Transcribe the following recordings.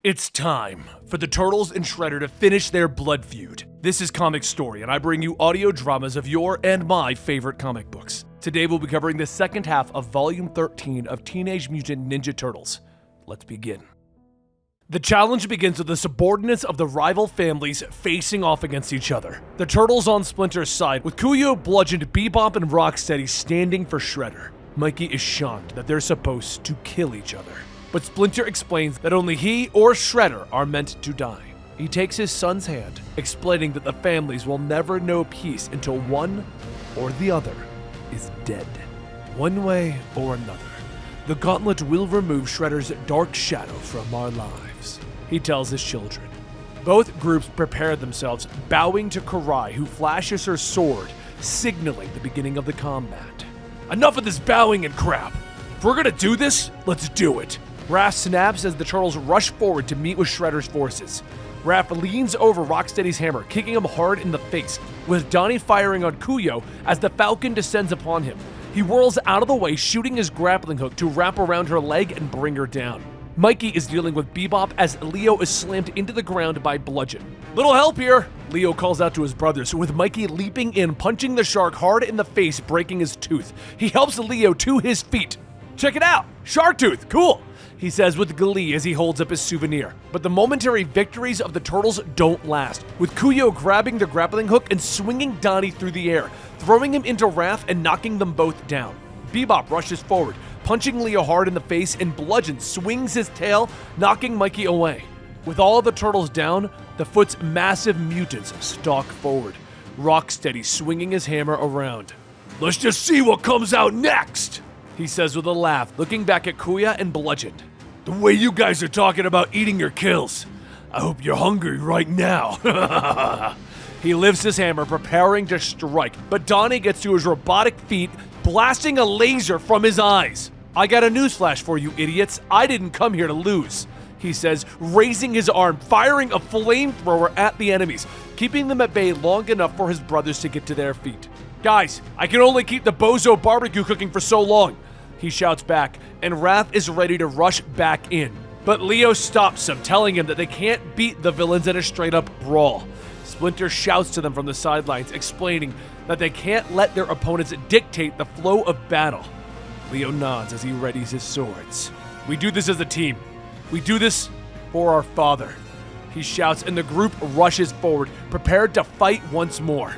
It's time for the Turtles and Shredder to finish their blood feud. This is Comicstorian, and I bring you audio dramas of your and my favorite comic books. Today we'll be covering the second half of Volume 13 of Teenage Mutant Ninja Turtles. Let's begin. The challenge begins with the subordinates of the rival families facing off against each other. The Turtles on Splinter's side, with Kuyo, Bludgeon, Bebop, and Rocksteady standing for Shredder. Mikey is shocked that they're supposed to kill each other. But Splinter explains that only he or Shredder are meant to die. He takes his son's hand, explaining that the families will never know peace until one or the other is dead. One way or another, the gauntlet will remove Shredder's dark shadow from our lives, he tells his children. Both groups prepare themselves, bowing to Karai, who flashes her sword, signaling the beginning of the combat. Enough of this bowing and crap! If we're gonna do this, let's do it! Raph snaps as the Turtles rush forward to meet with Shredder's forces. Raph leans over Rocksteady's hammer, kicking him hard in the face, with Donnie firing on Kuyo as the Falcon descends upon him. He whirls out of the way, shooting his grappling hook to wrap around her leg and bring her down. Mikey is dealing with Bebop as Leo is slammed into the ground by Bludgeon. Little help here, Leo calls out to his brothers, with Mikey leaping in, punching the shark hard in the face, breaking his tooth. He helps Leo to his feet. Check it out, shark tooth, cool, he says with glee as he holds up his souvenir. But the momentary victories of the Turtles don't last, with Kuyo grabbing the grappling hook and swinging Donnie through the air, throwing him into Raph and knocking them both down. Bebop rushes forward, punching Leo hard in the face, and Bludgeon swings his tail, knocking Mikey away. With all of the Turtles down, the Foot's massive mutants stalk forward, Rocksteady swinging his hammer around. Let's just see what comes out next, he says with a laugh, looking back at Kuya and Bludgeon. The way you guys are talking about eating your kills, I hope you're hungry right now. He lifts his hammer, preparing to strike, but Donnie gets to his robotic feet, blasting a laser from his eyes. I got a newsflash for you idiots, I didn't come here to lose, he says, raising his arm, firing a flamethrower at the enemies, keeping them at bay long enough for his brothers to get to their feet. Guys, I can only keep the bozo barbecue cooking for so long, he shouts back, and Raph is ready to rush back in. But Leo stops him, telling him that they can't beat the villains in a straight-up brawl. Splinter shouts to them from the sidelines, explaining that they can't let their opponents dictate the flow of battle. Leo nods as he readies his swords. We do this as a team. We do this for our father, he shouts, and the group rushes forward, prepared to fight once more.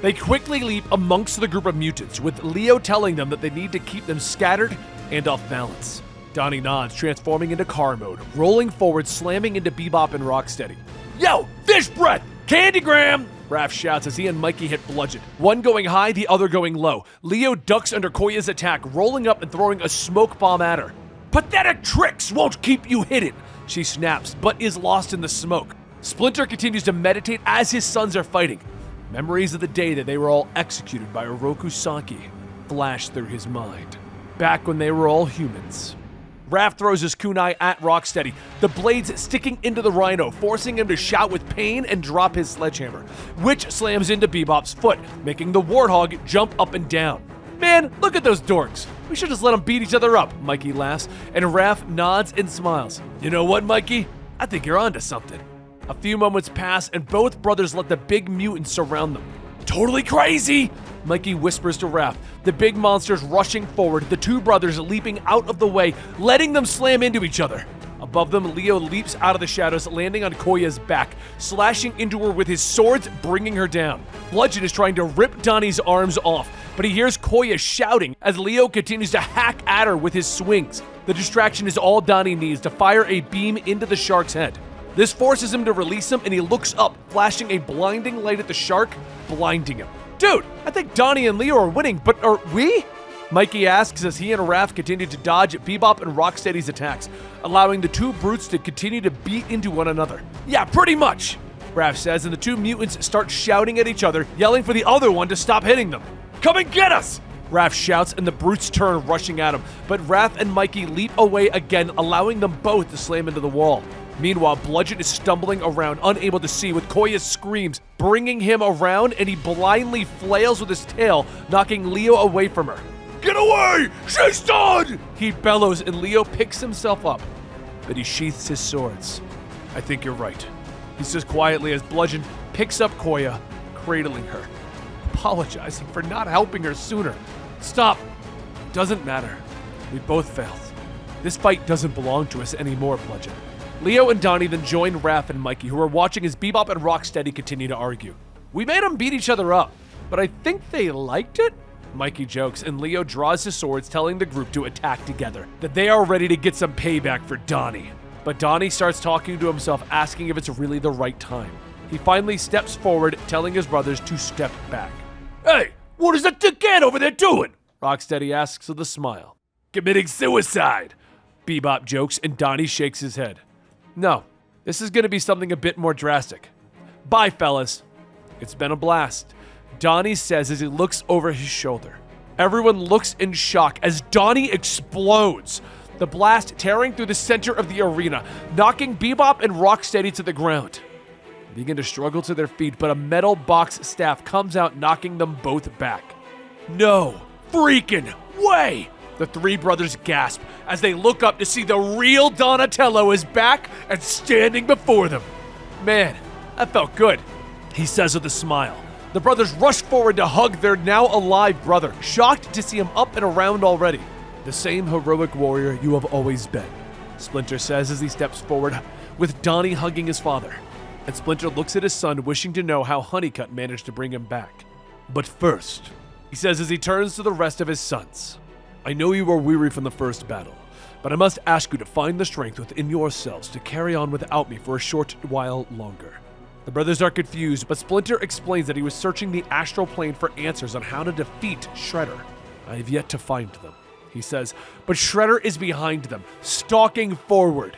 They quickly leap amongst the group of mutants, with Leo telling them that they need to keep them scattered and off balance. Donnie nods, transforming into car mode, rolling forward, slamming into Bebop and Rocksteady. Yo, fish breath! Candygram! Raph shouts as he and Mikey hit Bludgeon, one going high, the other going low. Leo ducks under Koya's attack, rolling up and throwing a smoke bomb at her. Pathetic tricks won't keep you hidden, she snaps, but is lost in the smoke. Splinter continues to meditate as his sons are fighting. Memories of the day that they were all executed by Oroku Saki flash through his mind. Back when they were all humans. Raph throws his kunai at Rocksteady, the blades sticking into the rhino, forcing him to shout with pain and drop his sledgehammer, which slams into Bebop's foot, making the warthog jump up and down. Man, look at those dorks. We should just let them beat each other up, Mikey laughs, and Raph nods and smiles. You know what, Mikey? I think you're onto something. A few moments pass, and both brothers let the big mutants surround them. Totally crazy, Mikey whispers to Raph, the big monsters rushing forward, the two brothers leaping out of the way, letting them slam into each other. Above them, Leo leaps out of the shadows, landing on Koya's back, slashing into her with his swords, bringing her down. Bludgeon is trying to rip Donnie's arms off, but he hears Koya shouting as Leo continues to hack at her with his swings. The distraction is all Donnie needs to fire a beam into the shark's head. This forces him to release him, and he looks up, flashing a blinding light at the shark, blinding him. Dude, I think Donnie and Leo are winning, but are we? Mikey asks as he and Raph continue to dodge Bebop and Rocksteady's attacks, allowing the two brutes to continue to beat into one another. Yeah, pretty much, Raph says, and the two mutants start shouting at each other, yelling for the other one to stop hitting them. Come and get us! Raph shouts, and the brutes turn, rushing at him, but Raph and Mikey leap away again, allowing them both to slam into the wall. Meanwhile, Bludgeon is stumbling around, unable to see, with Koya's screams bringing him around, and he blindly flails with his tail, knocking Leo away from her. Get away! She's done! He bellows, and Leo picks himself up, but he sheaths his swords. I think you're right, he says quietly as Bludgeon picks up Koya, cradling her, apologizing for not helping her sooner. Stop. It doesn't matter. We both failed. This fight doesn't belong to us anymore, Bludgeon. Leo and Donnie then join Raph and Mikey, who are watching as Bebop and Rocksteady continue to argue. We made them beat each other up, but I think they liked it? Mikey jokes, and Leo draws his swords, telling the group to attack together, that they are ready to get some payback for Donnie. But Donnie starts talking to himself, asking if it's really the right time. He finally steps forward, telling his brothers to step back. Hey, what is that dickhead over there doing? Rocksteady asks with a smile. Committing suicide, Bebop jokes, and Donnie shakes his head. No, this is going to be something a bit more drastic. Bye, fellas. It's been a blast, Donnie says as he looks over his shoulder. Everyone looks in shock as Donnie explodes, the blast tearing through the center of the arena, knocking Bebop and Rocksteady to the ground. They begin to struggle to their feet, but a metal box staff comes out, knocking them both back. No freaking way! The three brothers gasp as they look up to see the real Donatello is back and standing before them. Man, that felt good, he says with a smile. The brothers rush forward to hug their now alive brother, shocked to see him up and around already. The same heroic warrior you have always been, Splinter says as he steps forward, with Donnie hugging his father. And Splinter looks at his son, wishing to know how Honeycutt managed to bring him back. But first, he says as he turns to the rest of his sons, I know you are weary from the first battle, but I must ask you to find the strength within yourselves to carry on without me for a short while longer. The brothers are confused, but Splinter explains that he was searching the astral plane for answers on how to defeat Shredder. I have yet to find them, he says, but Shredder is behind them, stalking forward.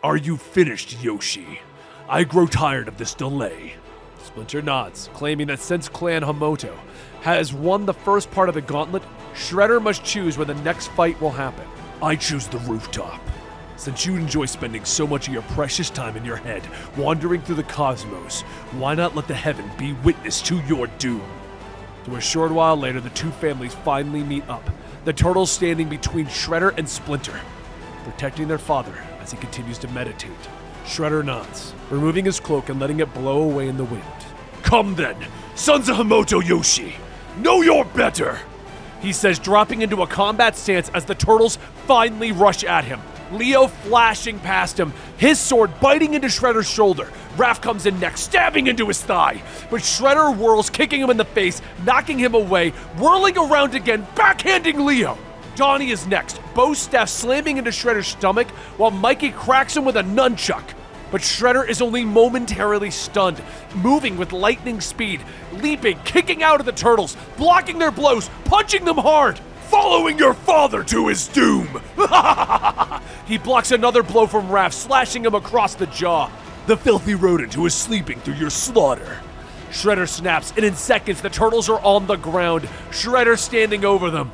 Are you finished, Yoshi? I grow tired of this delay. Splinter nods, claiming that since Clan Hamoto has won the first part of the gauntlet, Shredder must choose where the next fight will happen. I choose the rooftop. Since you enjoy spending so much of your precious time in your head wandering through the cosmos, why not let the heaven be witness to your doom? So a short while later, the two families finally meet up, the turtles standing between Shredder and Splinter, protecting their father as he continues to meditate. Shredder nods, removing his cloak and letting it blow away in the wind. Come then, sons of Hamoto Yoshi, know you're better, he says, dropping into a combat stance as the turtles finally rush at him. Leo flashing past him, his sword biting into Shredder's shoulder. Raph comes in next, stabbing into his thigh, but Shredder whirls, kicking him in the face, knocking him away, whirling around again, backhanding Leo. Donnie is next, bow staff slamming into Shredder's stomach, while Mikey cracks him with a nunchuck. But Shredder is only momentarily stunned, moving with lightning speed, leaping, kicking out of the turtles, blocking their blows, punching them hard. Following your father to his doom! He blocks another blow from Raph, slashing him across the jaw. The filthy rodent who is sleeping through your slaughter. Shredder snaps, and in seconds the turtles are on the ground, Shredder standing over them.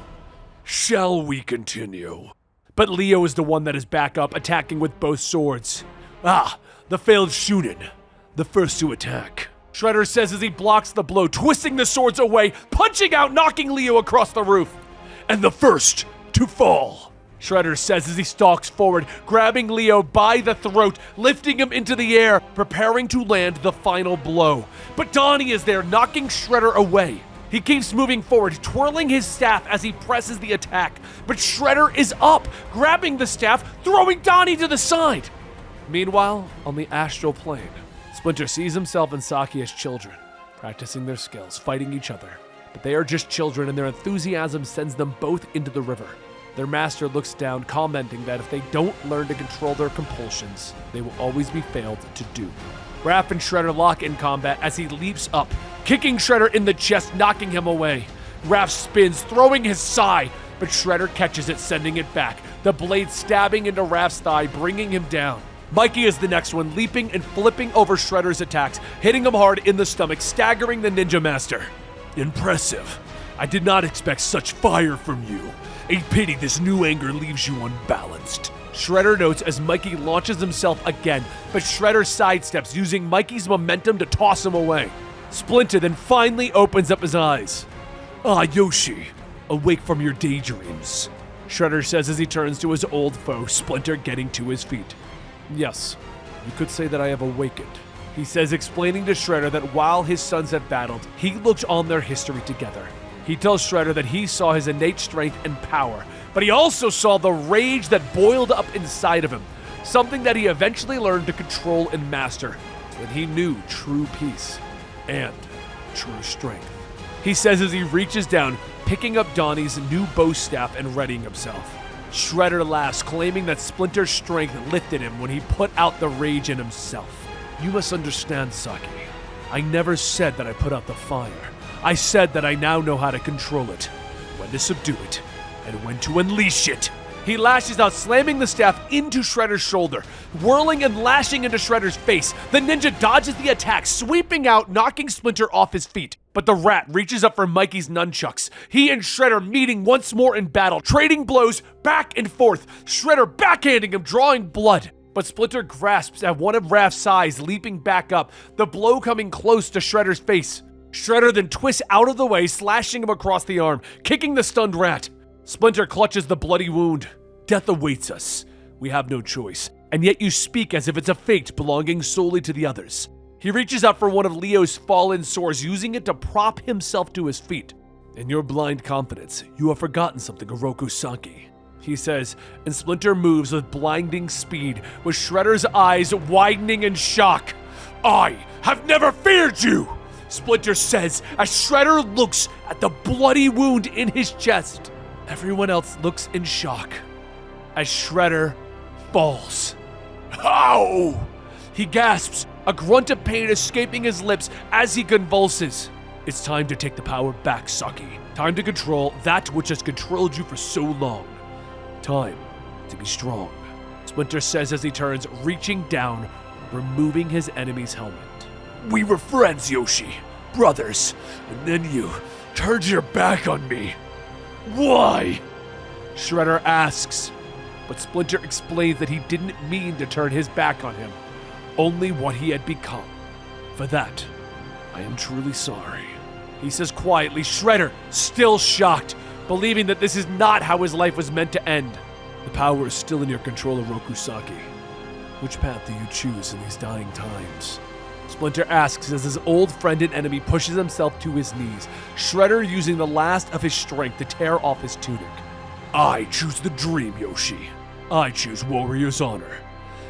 Shall we continue? But Leo is the one that is back up, attacking with both swords. The failed Shunin, the first to attack. Shredder says as he blocks the blow, twisting the swords away, punching out, knocking Leo across the roof. And the first to fall, Shredder says as he stalks forward, grabbing Leo by the throat, lifting him into the air, preparing to land the final blow. But Donnie is there, knocking Shredder away. He keeps moving forward, twirling his staff as he presses the attack. But Shredder is up, grabbing the staff, throwing Donnie to the side. Meanwhile, on the astral plane, Splinter sees himself and Saki as children, practicing their skills, fighting each other. But they are just children, and their enthusiasm sends them both into the river. Their master looks down, commenting that if they don't learn to control their compulsions, they will always be failed to do. Raph and Shredder lock in combat as he leaps up, kicking Shredder in the chest, knocking him away. Raph spins, throwing his sai, but Shredder catches it, sending it back, the blade stabbing into Raph's thigh, bringing him down. Mikey is the next one, leaping and flipping over Shredder's attacks, hitting him hard in the stomach, staggering the Ninja Master. Impressive. I did not expect such fire from you. A pity this new anger leaves you unbalanced. Shredder notes as Mikey launches himself again, but Shredder sidesteps, using Mikey's momentum to toss him away. Splinter then finally opens up his eyes. Yoshi, awake from your daydreams, Shredder says as he turns to his old foe, Splinter, getting to his feet. Yes, You could say that I have awakened, he says, explaining to Shredder that while his sons have battled, he looked on their history together. He tells Shredder that he saw his innate strength and power, but he also saw the rage that boiled up inside of him, something that he eventually learned to control and master, so that he knew true peace and true strength. He says as he reaches down, picking up Donnie's new bow staff and readying himself. Shredder laughs, claiming that Splinter's strength lifted him when he put out the rage in himself. You must understand, Saki. I never said that I put out the fire. I said that I now know how to control it, when to subdue it, and when to unleash it. He lashes out, slamming the staff into Shredder's shoulder, whirling and lashing into Shredder's face. The ninja dodges the attack, sweeping out, knocking Splinter off his feet. But the rat reaches up for Mikey's nunchucks. He and Shredder meeting once more in battle, trading blows back and forth. Shredder backhanding him, drawing blood. But Splinter grasps at one of Raph's eyes, leaping back up, the blow coming close to Shredder's face. Shredder then twists out of the way, slashing him across the arm, kicking the stunned rat. Splinter clutches the bloody wound. Death awaits us. We have no choice. And yet you speak as if it's a fate belonging solely to the others. He reaches out for one of Leo's fallen swords, using it to prop himself to his feet. In your blind confidence, you have forgotten something, Oroku Saki, he says, and Splinter moves with blinding speed, with Shredder's eyes widening in shock. I have never feared you, Splinter says as Shredder looks at the bloody wound in his chest. Everyone else looks in shock as Shredder falls. Ow! He gasps, a grunt of pain escaping his lips as he convulses. It's time to take the power back, Saki. Time to control that which has controlled you for so long. Time to be strong, Splinter says as he turns, reaching down, removing his enemy's helmet. We were friends, Yoshi. Brothers. And then you turned your back on me. Why? Shredder asks, but Splinter explains that he didn't mean to turn his back on him, only what he had become. For that, I am truly sorry, he says quietly, Shredder still shocked, believing that this is not how his life was meant to end. The power is still in your control, Oroku Saki. Which path do you choose in these dying times? Splinter asks as his old friend and enemy pushes himself to his knees, Shredder using the last of his strength to tear off his tunic. I choose the dream, Yoshi. I choose warrior's honor.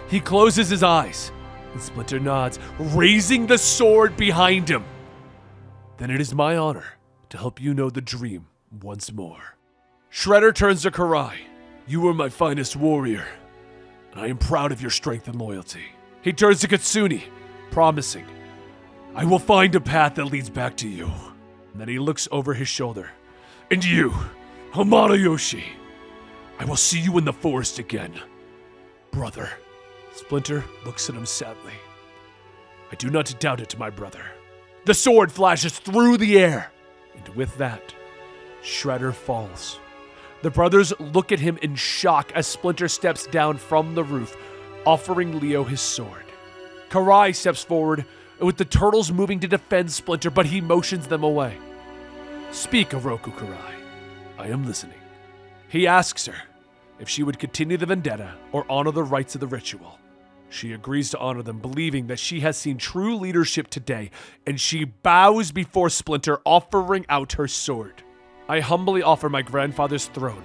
He closes his eyes, and Splinter nods, raising the sword behind him. Then it is my honor to help you know the dream once more. Shredder turns to Karai. You were my finest warrior, and I am proud of your strength and loyalty. He turns to Katsuni, promising, I will find a path that leads back to you. And then he looks over his shoulder. And you, Hamada Yoshi, I will see you in the forest again. Brother. Splinter looks at him sadly. I do not doubt it, my brother. The sword flashes through the air, and with that, Shredder falls. The brothers look at him in shock as Splinter steps down from the roof, offering Leo his sword. Karai steps forward, with the turtles moving to defend Splinter, but he motions them away. Speak, Oroku Karai. I am listening. He asks her if she would continue the vendetta or honor the rites of the ritual. She agrees to honor them, believing that she has seen true leadership today, and she bows before Splinter, offering out her sword. I humbly offer my grandfather's throne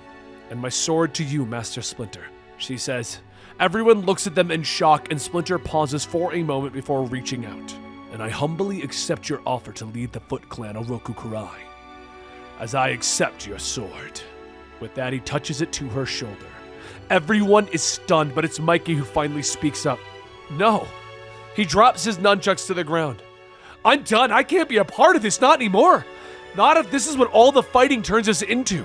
and my sword to you, Master Splinter, she says. Everyone looks at them in shock, and Splinter pauses for a moment before reaching out. And I humbly accept your offer to lead the Foot Clan, Oroku Karai, as I accept your sword. With that, he touches it to her shoulder. Everyone is stunned, but it's Mikey who finally speaks up. No. He drops his nunchucks to the ground. I'm done. I can't be a part of this, not anymore. Not if this is what all the fighting turns us into.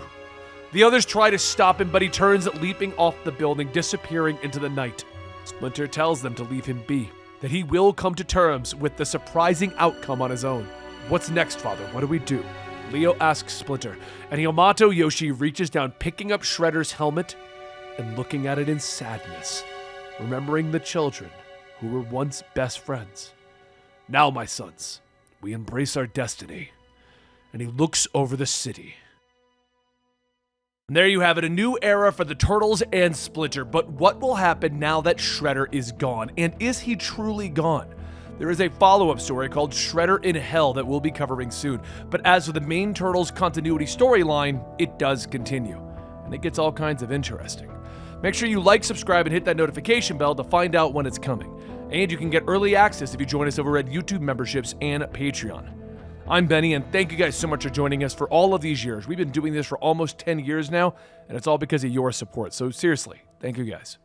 The others try to stop him, but he turns, leaping off the building, disappearing into the night. Splinter tells them to leave him be, that he will come to terms with the surprising outcome on his own. What's next, Father? What do we do? Leo asks Splinter, and Yamato Yoshi reaches down, picking up Shredder's helmet and looking at it in sadness, remembering the children who were once best friends. Now, my sons, we embrace our destiny. And he looks over the city. And there you have it, a new era for the Turtles and Splinter. But what will happen now that Shredder is gone? And is he truly gone? There is a follow-up story called Shredder in Hell that we'll be covering soon. But as for the main Turtles continuity storyline, it does continue. And it gets all kinds of interesting. Make sure you like, subscribe, and hit that notification bell to find out when it's coming. And you can get early access if you join us over at YouTube memberships and Patreon. I'm Benny, and thank you guys so much for joining us for all of these years. We've been doing this for almost 10 years now, and it's all because of your support. So seriously, thank you guys.